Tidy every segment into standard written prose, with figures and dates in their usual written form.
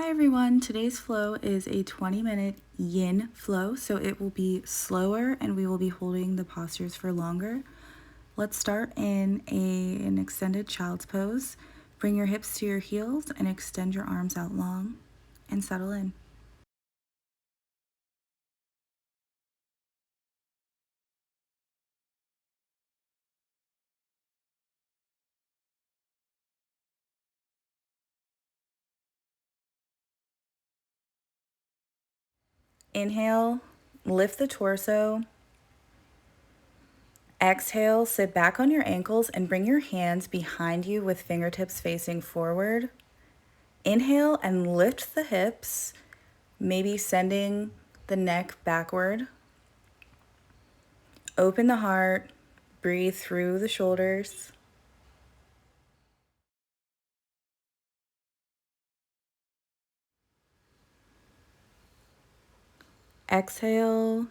Hi everyone, today's flow is a 20-minute yin flow, so it will be slower and we will be holding the postures for longer. Let's start in an extended child's pose. Bring your hips to your heels and extend your arms out long and settle in. Inhale, lift the torso. Exhale, sit back on your ankles and bring your hands behind you with fingertips facing forward. Inhale and lift the hips, maybe sending the neck backward. Open the heart, breathe through the shoulders. Exhale,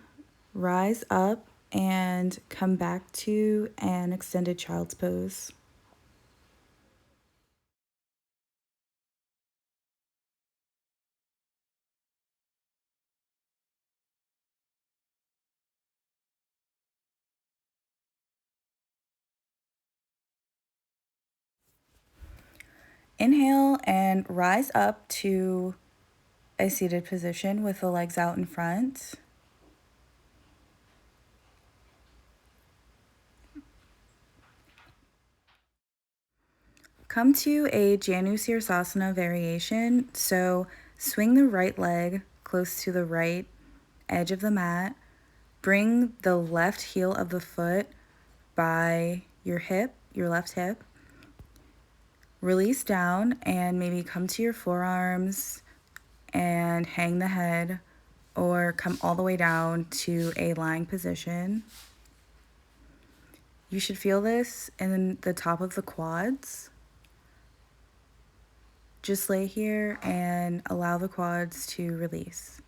rise up and come back to an extended child's pose. Inhale and rise up to a seated position with the legs out in front. Come to a Janu Sirsasana variation. So swing the right leg close to the right edge of the mat. Bring the left heel of the foot by your hip, your left hip. Release down and maybe come to your forearms and hang the head, or come all the way down to a lying position. You should feel this in the top of the quads. Just lay here and allow the quads to release.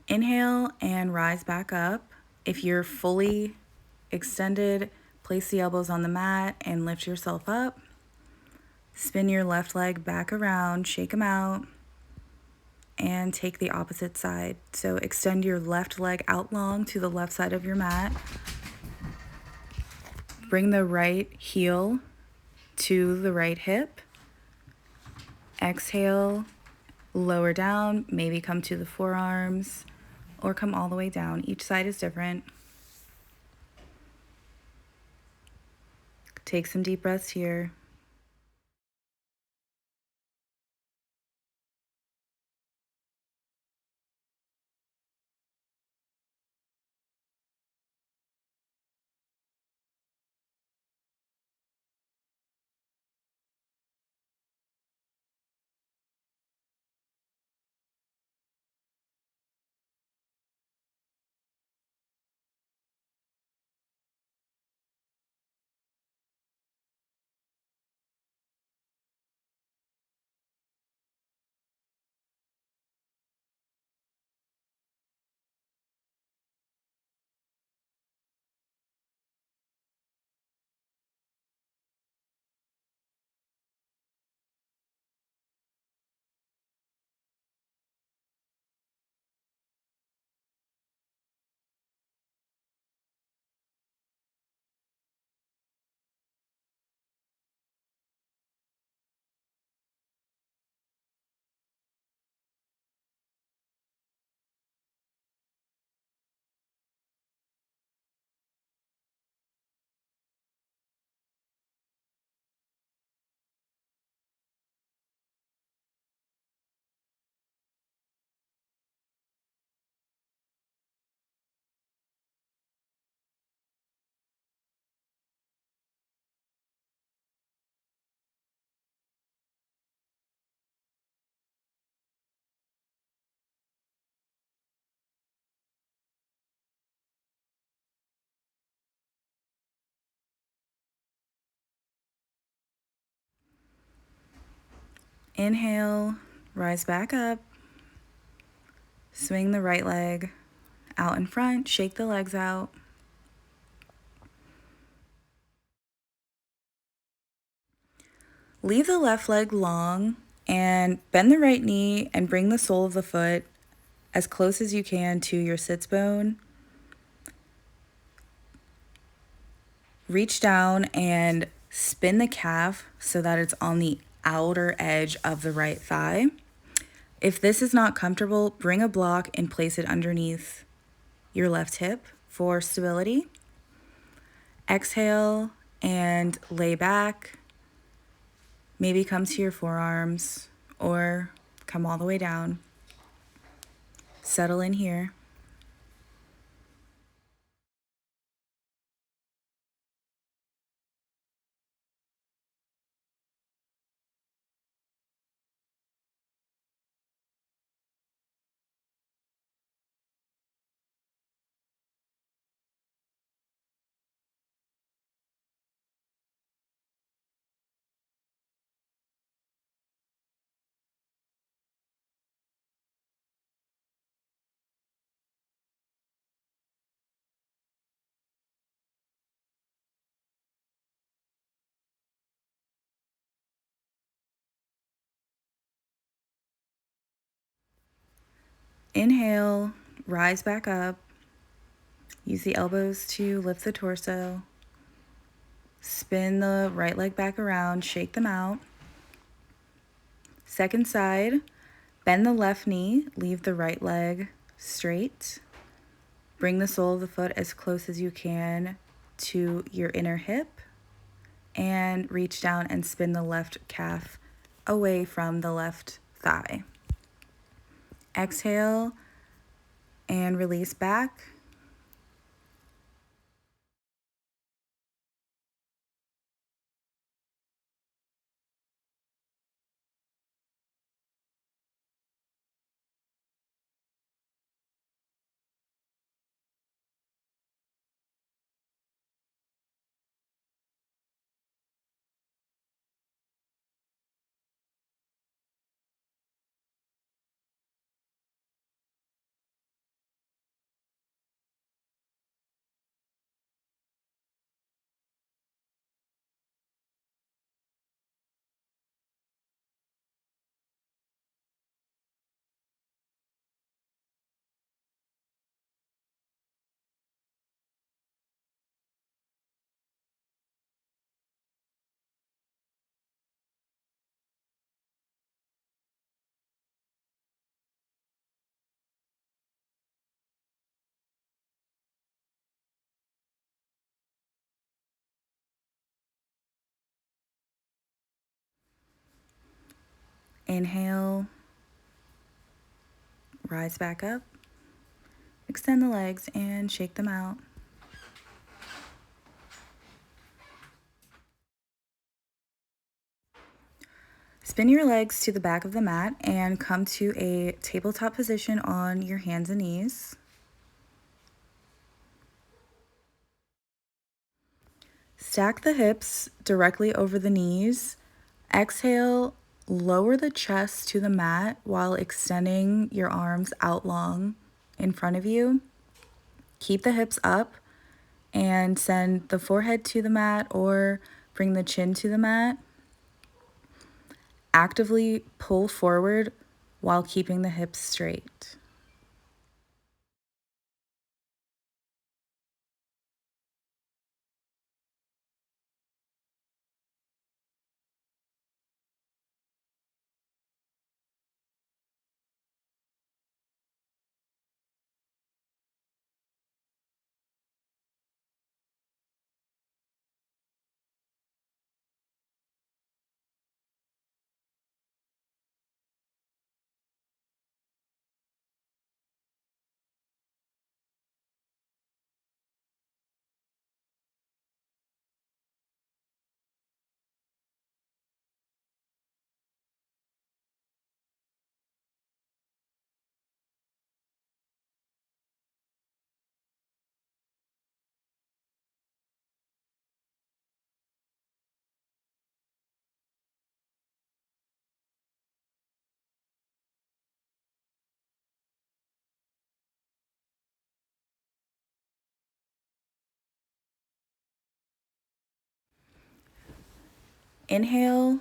Inhale and rise back up. If you're fully extended, place the elbows on the mat and lift yourself up. Spin your left leg back around, shake them out, and take the opposite side. So extend your left leg out long to the left side of your mat. Bring the right heel to the right hip. Exhale, lower down, maybe come to the forearms or come all the way down. Each side is different. Take some deep breaths here. Inhale, rise back up. Swing the right leg out in front, shake the legs out. Leave the left leg long and bend the right knee and bring the sole of the foot as close as you can to your sits bone. Reach down and spin the calf so that it's on the outer edge of the right thigh. If this is not comfortable, bring a block and place it underneath your left hip for stability. Exhale and lay back. Maybe come to your forearms or come all the way down. Settle in here. Inhale, rise back up. Use the elbows to lift the torso. Spin the right leg back around, shake them out. Second side, bend the left knee, leave the right leg straight. Bring the sole of the foot as close as you can to your inner hip and reach down and spin the left calf away from the left thigh. Exhale and release back. Inhale, rise back up. Extend the legs and shake them out. Spin your legs to the back of the mat and come to a tabletop position on your hands and knees. Stack the hips directly over the knees. Exhale, lower the chest to the mat while extending your arms out long in front of you. Keep the hips up and send the forehead to the mat or bring the chin to the mat. Actively pull forward while keeping the hips straight. Inhale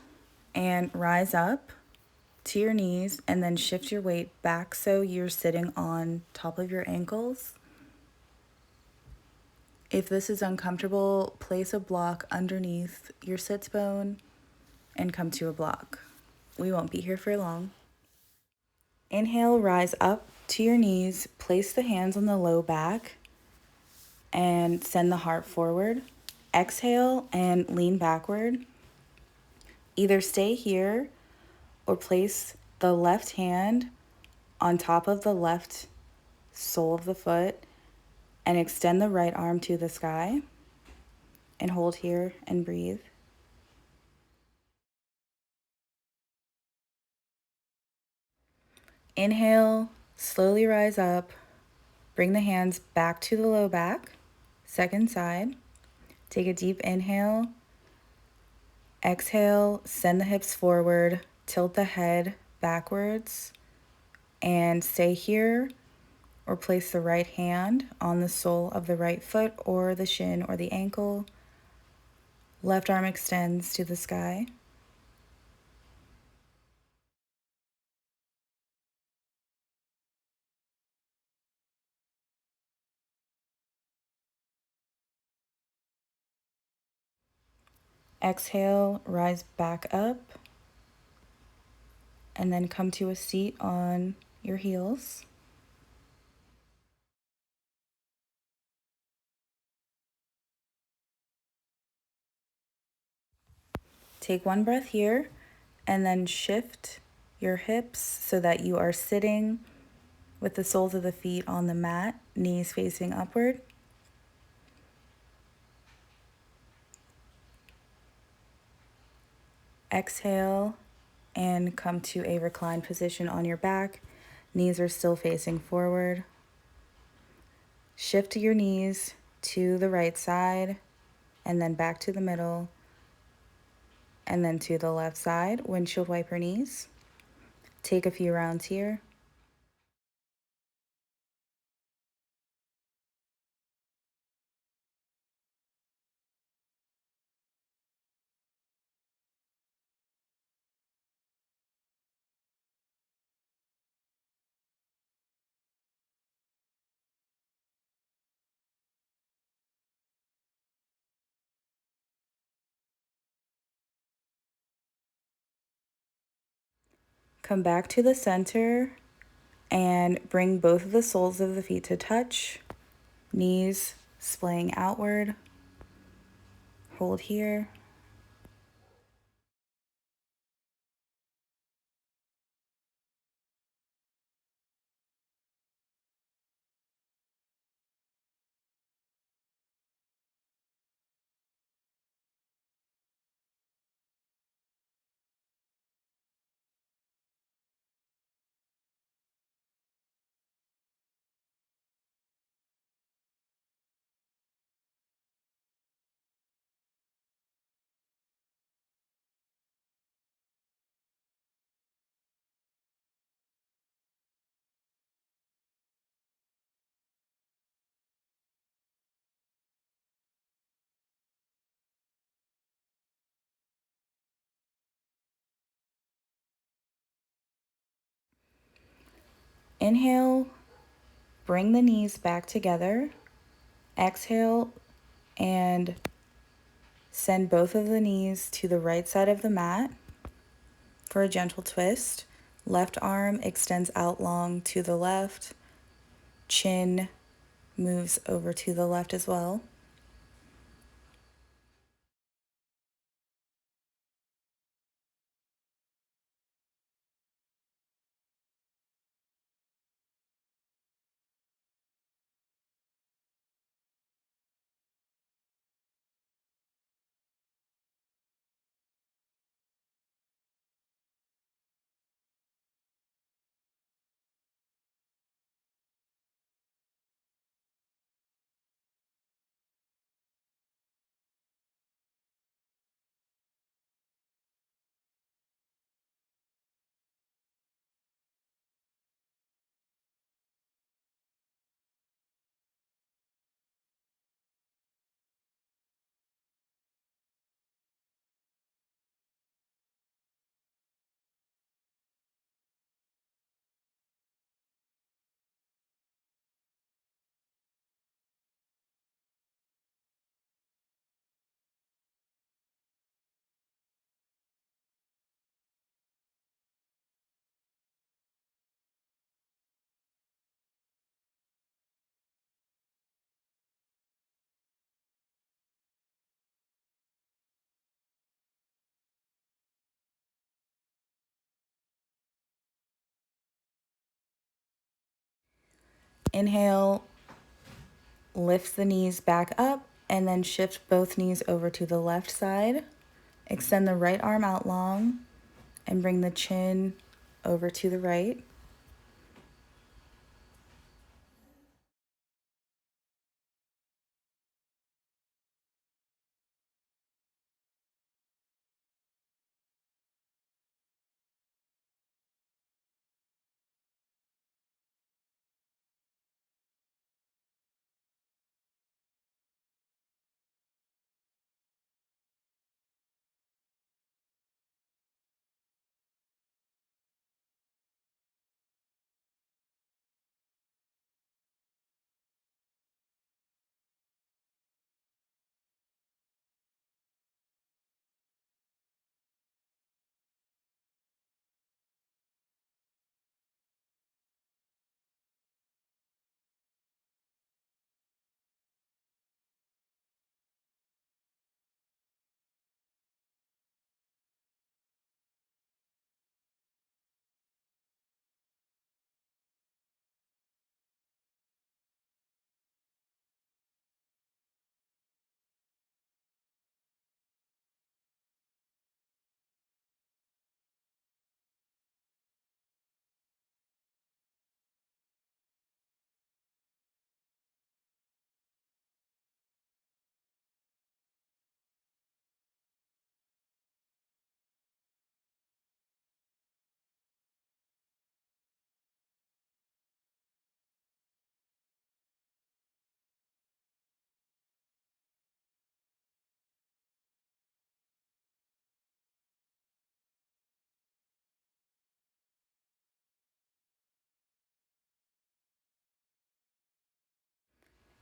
and rise up to your knees and then shift your weight back so you're sitting on top of your ankles. If this is uncomfortable, place a block underneath your sits bone and come to a block. We won't be here for long. Inhale, rise up to your knees, place the hands on the low back and send the heart forward. Exhale and lean backward. Either stay here or place the left hand on top of the left sole of the foot and extend the right arm to the sky and hold here and breathe. Inhale, slowly rise up, bring the hands back to the low back, second side. Take a deep inhale, exhale, send the hips forward, tilt the head backwards, and stay here or place the right hand on the sole of the right foot or the shin or the ankle. Left arm extends to the sky. Exhale, rise back up, and then come to a seat on your heels. Take one breath here, and then shift your hips so that you are sitting with the soles of the feet on the mat, knees facing upward. Exhale and come to a reclined position on your back. Knees are still facing forward. Shift your knees to the right side and then back to the middle and then to the left side. Windshield wiper knees. Take a few rounds here. Come back to the center and bring both of the soles of the feet to touch. Knees splaying outward. Hold here. Inhale, bring the knees back together. Exhale and send both of the knees to the right side of the mat for a gentle twist. Left arm extends out long to the left. Chin moves over to the left as well. Inhale, lift the knees back up, and then shift both knees over to the left side. Extend the right arm out long and bring the chin over to the right.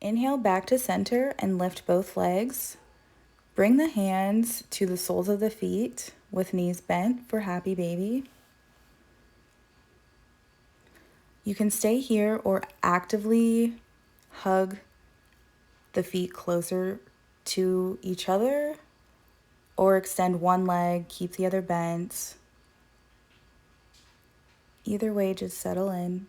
Inhale back to center and lift both legs. Bring the hands to the soles of the feet with knees bent for happy baby. You can stay here or actively hug the feet closer to each other, or extend one leg, keep the other bent. Either way, just settle in.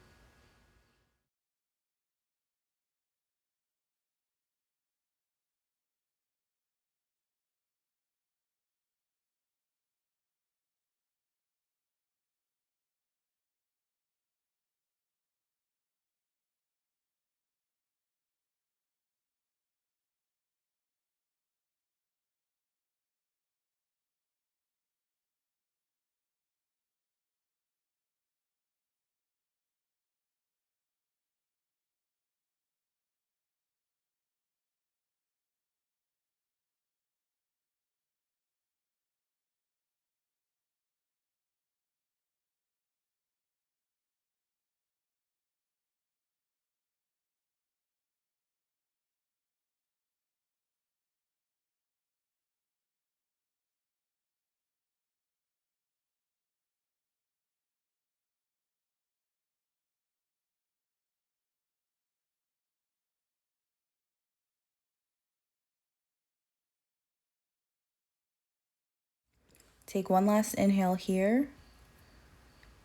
Take one last inhale here.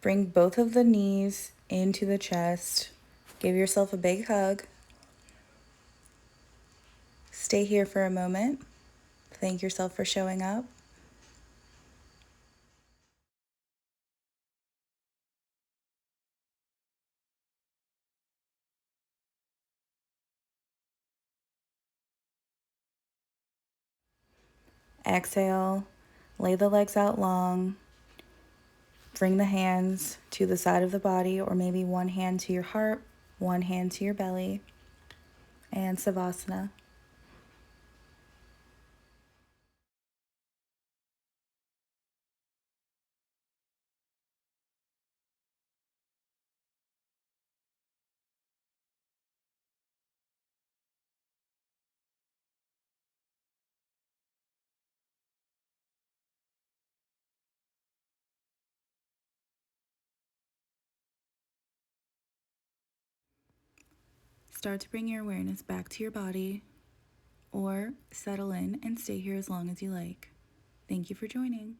Bring both of the knees into the chest. Give yourself a big hug. Stay here for a moment. Thank yourself for showing up. Exhale, lay the legs out long. Bring the hands to the side of the body, or maybe one hand to your heart, one hand to your belly, and Savasana. Start to bring your awareness back to your body, or settle in and stay here as long as you like. Thank you for joining.